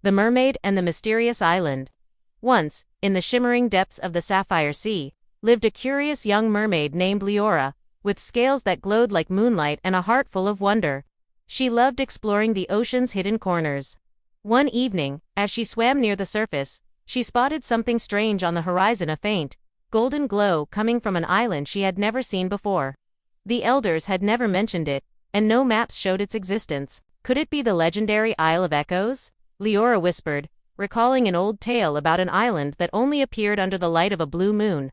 The Mermaid and the Mysterious Island. Once, in the shimmering depths of the Sapphire Sea, lived a curious young mermaid named Liora, with scales that glowed like moonlight and a heart full of wonder. She loved exploring the ocean's hidden corners. One evening, as she swam near the surface, she spotted something strange on the horizon, a faint, golden glow coming from an island she had never seen before. The elders had never mentioned it, and no maps showed its existence. Could it be the legendary Isle of Echoes? Liora whispered, recalling an old tale about an island that only appeared under the light of a blue moon.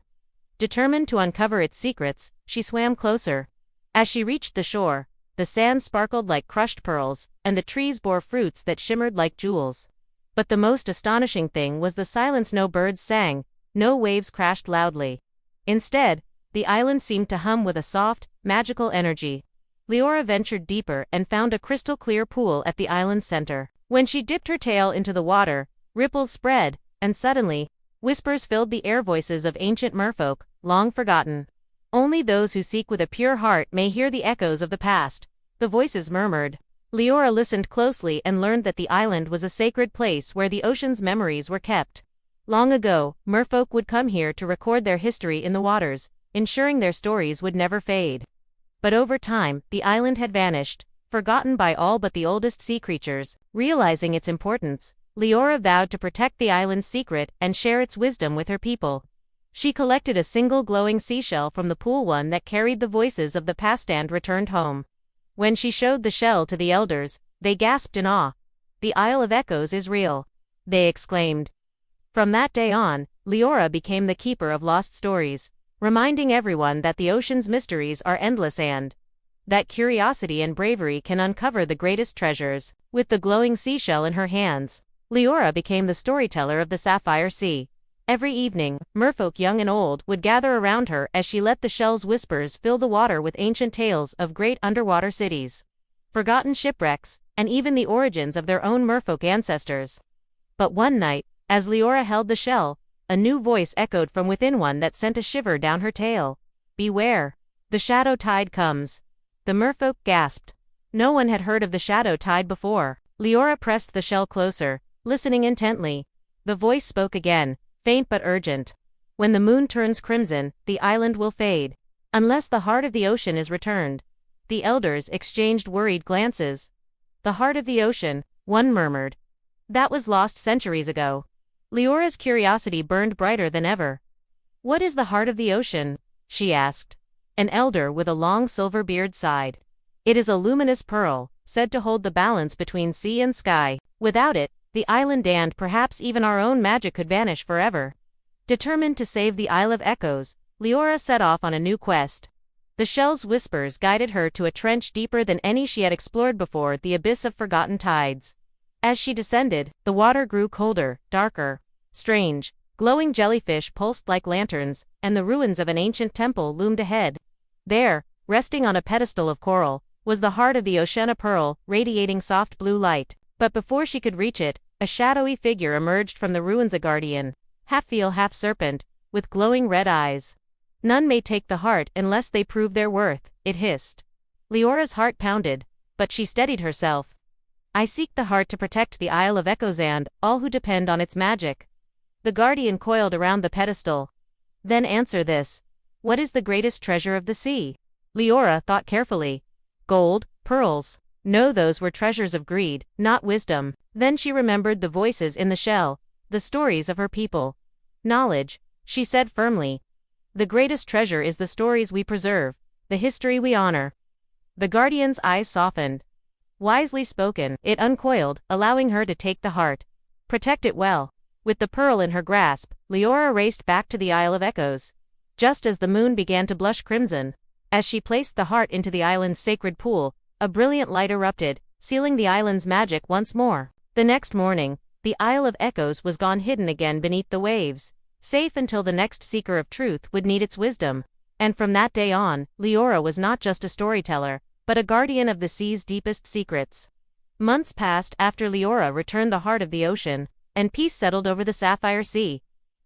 Determined to uncover its secrets, she swam closer. As she reached the shore, the sand sparkled like crushed pearls, and the trees bore fruits that shimmered like jewels. But the most astonishing thing was the silence. No birds sang, no waves crashed loudly. Instead, the island seemed to hum with a soft, magical energy. Liora ventured deeper and found a crystal-clear pool at the island's center. When she dipped her tail into the water, ripples spread, and suddenly, whispers filled the air, voices of ancient merfolk, long forgotten. Only those who seek with a pure heart may hear the echoes of the past, the voices murmured. Liora listened closely and learned that the island was a sacred place where the ocean's memories were kept. Long ago, merfolk would come here to record their history in the waters, ensuring their stories would never fade. But over time, the island had vanished, forgotten by all but the oldest sea creatures. Realizing its importance, Liora vowed to protect the island's secret and share its wisdom with her people. She collected a single glowing seashell from the pool, one that carried the voices of the past, and returned home. When she showed the shell to the elders, they gasped in awe. "The Isle of Echoes is real," they exclaimed. From that day on, Liora became the keeper of lost stories, reminding everyone that the ocean's mysteries are endless and that curiosity and bravery can uncover the greatest treasures. With the glowing seashell in her hands, Liora became the storyteller of the Sapphire Sea. Every evening, merfolk young and old would gather around her as she let the shell's whispers fill the water with ancient tales of great underwater cities, forgotten shipwrecks, and even the origins of their own merfolk ancestors. But one night, as Liora held the shell, a new voice echoed from within, one that sent a shiver down her tail. "Beware! The shadow tide comes." The merfolk gasped. No one had heard of the shadow tide before. Liora pressed the shell closer, listening intently. The voice spoke again, faint but urgent. "When the moon turns crimson, the island will fade, unless the heart of the ocean is returned." The elders exchanged worried glances. "The heart of the ocean," one murmured. "That was lost centuries ago." Liora's curiosity burned brighter than ever. "What is the heart of the ocean?" she asked. An elder with a long silver beard sighed. "It is a luminous pearl, said to hold the balance between sea and sky. Without it, the island and perhaps even our own magic could vanish forever." Determined to save the Isle of Echoes, Liora set off on a new quest. The shell's whispers guided her to a trench deeper than any she had explored before, the abyss of forgotten tides. As she descended, the water grew colder, darker. Strange, glowing jellyfish pulsed like lanterns, and the ruins of an ancient temple loomed ahead. There, resting on a pedestal of coral, was the heart of the ocean, a pearl, radiating soft blue light. But before she could reach it, a shadowy figure emerged from the ruins, a guardian, half eel, half serpent, with glowing red eyes. "None may take the heart unless they prove their worth," it hissed. Liora's heart pounded, but she steadied herself. "I seek the heart to protect the Isle of Echoes and all who depend on its magic." The guardian coiled around the pedestal. "Then answer this. What is the greatest treasure of the sea?" Liora thought carefully. "Gold, pearls." No, those were treasures of greed, not wisdom. Then she remembered the voices in the shell, the stories of her people. "Knowledge," she said firmly. "The greatest treasure is the stories we preserve, the history we honor." The guardian's eyes softened. "Wisely spoken," it uncoiled, allowing her to take the heart. "Protect it well." With the pearl in her grasp, Liora raced back to the Isle of Echoes. Just as the moon began to blush crimson, as she placed the heart into the island's sacred pool, a brilliant light erupted, sealing the island's magic once more. The next morning, the Isle of Echoes was gone, hidden again beneath the waves, safe until the next seeker of truth would need its wisdom. And from that day on, Liora was not just a storyteller, but a guardian of the sea's deepest secrets. Months passed after Liora returned the heart of the ocean, and peace settled over the Sapphire Sea.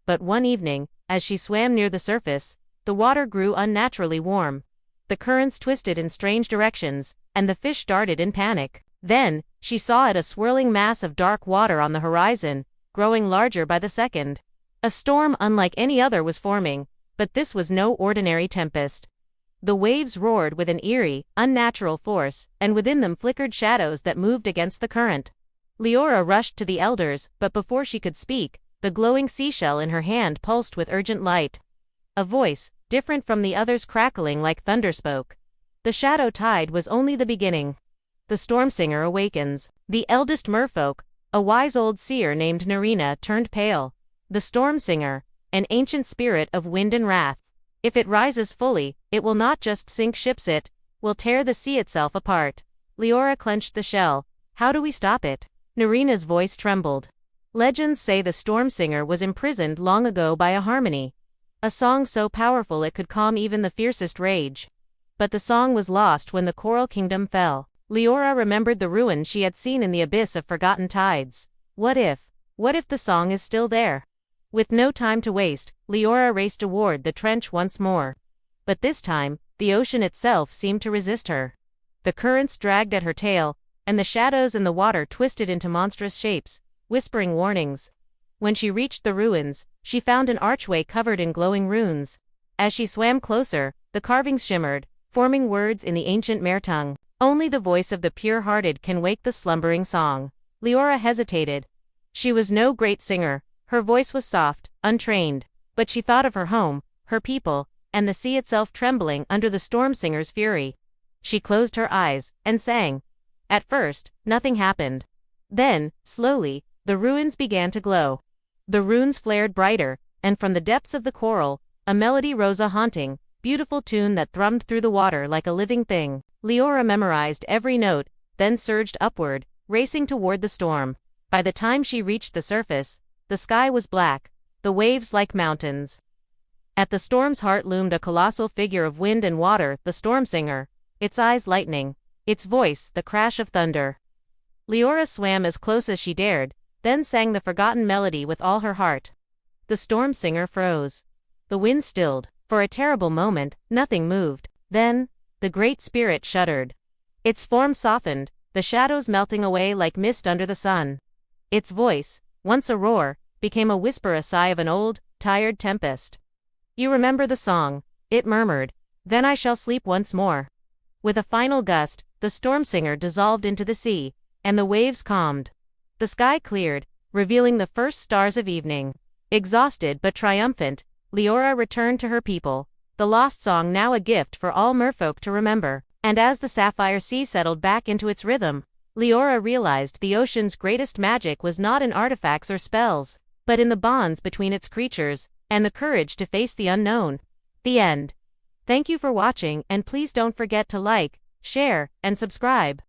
But one evening, as she swam near the surface, the water grew unnaturally warm. The currents twisted in strange directions, and the fish darted in panic. Then, She saw it, a swirling mass of dark water on the horizon, growing larger by the second. A storm unlike any other was forming, but this was no ordinary tempest. The waves roared with an eerie, unnatural force, and within them flickered shadows that moved against the current. Liora rushed to the elders, but before she could speak, the glowing seashell in her hand pulsed with urgent light. A voice, different from the others, crackling like thunder, spoke. The shadow tide was only the beginning. The storm singer awakens. The eldest merfolk, a wise old seer named Narina, turned pale. The storm singer, an ancient spirit of wind and wrath. If it rises fully, it will not just sink ships, it will tear the sea itself apart. Liora clenched the shell. How do we stop it? Narina's voice trembled. Legends say the storm singer was imprisoned long ago by a harmony. A song so powerful it could calm even the fiercest rage. But the song was lost when the Coral Kingdom fell. Liora remembered the ruins she had seen in the abyss of forgotten tides. What if the song is still there? With no time to waste, Liora raced toward the trench once more. But this time, the ocean itself seemed to resist her. The currents dragged at her tail, and the shadows in the water twisted into monstrous shapes, whispering warnings. When she reached the ruins, she found an archway covered in glowing runes. As she swam closer, the carvings shimmered, forming words in the ancient Mare tongue. Only the voice of the pure-hearted can wake the slumbering song. Liora hesitated. She was no great singer. Her voice was soft, untrained, but she thought of her home, her people, and the sea itself trembling under the storm singer's fury. She closed her eyes and sang. At first, nothing happened. Then, slowly, the ruins began to glow. The runes flared brighter, and from the depths of the coral, a melody rose, a haunting, beautiful tune that thrummed through the water like a living thing. Liora memorized every note, then surged upward, racing toward the storm. By the time she reached the surface, the sky was black, the waves like mountains. At the storm's heart loomed a colossal figure of wind and water, the storm singer, its eyes lightning, its voice the crash of thunder. Liora swam as close as she dared, then sang the forgotten melody with all her heart. The storm singer froze. The wind stilled. For a terrible moment, nothing moved. Then, the great spirit shuddered. Its form softened, the shadows melting away like mist under the sun. Its voice, once a roar, became a whisper, a sigh of an old, tired tempest. You remember the song, it murmured. Then I shall sleep once more. With a final gust, the storm singer dissolved into the sea, and the waves calmed. The sky cleared, revealing the first stars of evening. Exhausted but triumphant, Liora returned to her people, the lost song now a gift for all merfolk to remember. And as the sapphire sea settled back into its rhythm, Liora realized the ocean's greatest magic was not in artifacts or spells, but in the bonds between its creatures, and the courage to face the unknown. The end. Thank you for watching, and please don't forget to like, share, and subscribe.